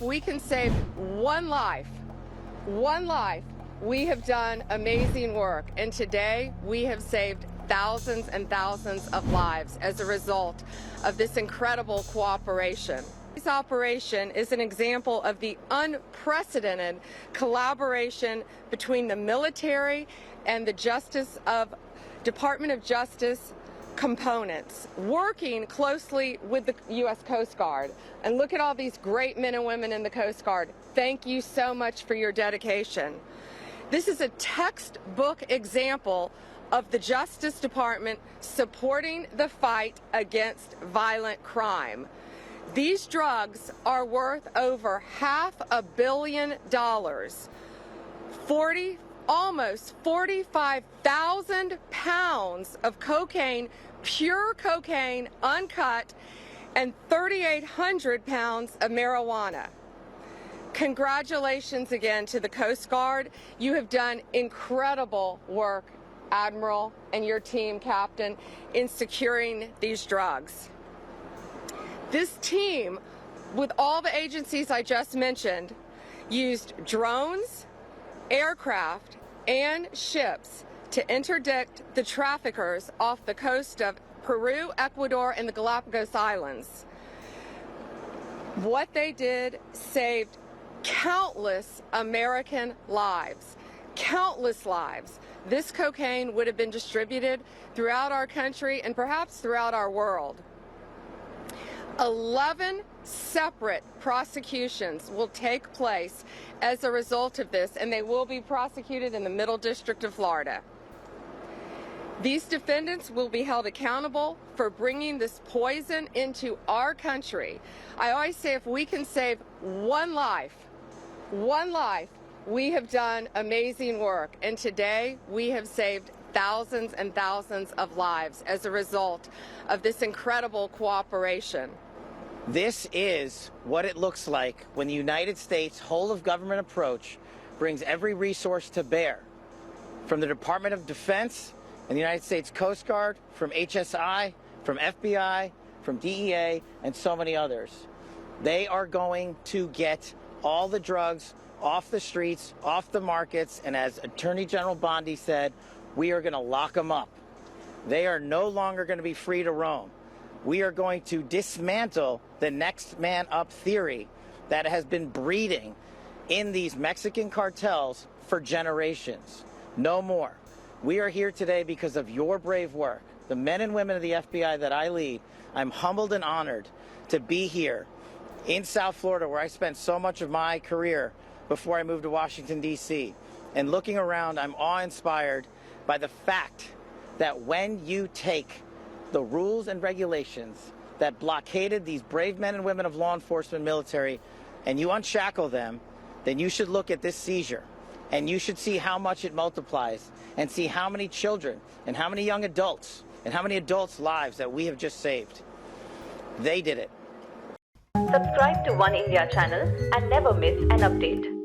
if we can save one life, we have done amazing work. And today we have saved thousands and thousands of lives as a result of this incredible cooperation. This operation is an example of the unprecedented collaboration between the military and the Department of Justice components, working closely with the U.S. Coast Guard. And look at all these great men and women in the Coast Guard. Thank you so much for your dedication. This is a textbook example of the Justice Department supporting the fight against violent crime. These drugs are worth over $500 million, almost 45,000 pounds of cocaine, pure cocaine, uncut, and 3,800 pounds of marijuana. Congratulations again to the Coast Guard. You have done incredible work, Admiral, and your team, Captain, in securing these drugs. This team, with all the agencies I just mentioned, used drones, aircraft, and ships to interdict the traffickers off the coast of Peru, Ecuador, and the Galapagos Islands. What they did saved countless American lives, countless lives. This cocaine would have been distributed throughout our country and perhaps throughout our world. 11 separate prosecutions will take place as a result of this, and they will be prosecuted in the Middle District of Florida. These defendants will be held accountable for bringing this poison into our country. I always say if we can save one life, we have done amazing work. And today we have saved thousands and thousands of lives as a result of this incredible cooperation. This is what it looks like when the United States whole-of-government approach brings every resource to bear, from the Department of Defense and the United States Coast Guard, from HSI, from FBI, from DEA, and so many others. They are going to get all the drugs off the streets, off the markets, and as Attorney General Bondi said, we are going to lock them up. They are no longer going to be free to roam. We are going to dismantle the next man up theory that has been breeding in these Mexican cartels for generations. No more. We are here today because of your brave work. The men and women of the FBI that I lead, I'm humbled and honored to be here in South Florida, where I spent so much of my career before I moved to Washington, D.C. And looking around, I'm awe-inspired by the fact that when you take the rules and regulations that blockaded these brave men and women of law enforcement, military, and you unshackle them, then you should look at this seizure, and you should see how much it multiplies, and see how many children and how many young adults and how many adults' lives that we have just saved. They did it. Subscribe to One India channel and never miss an update.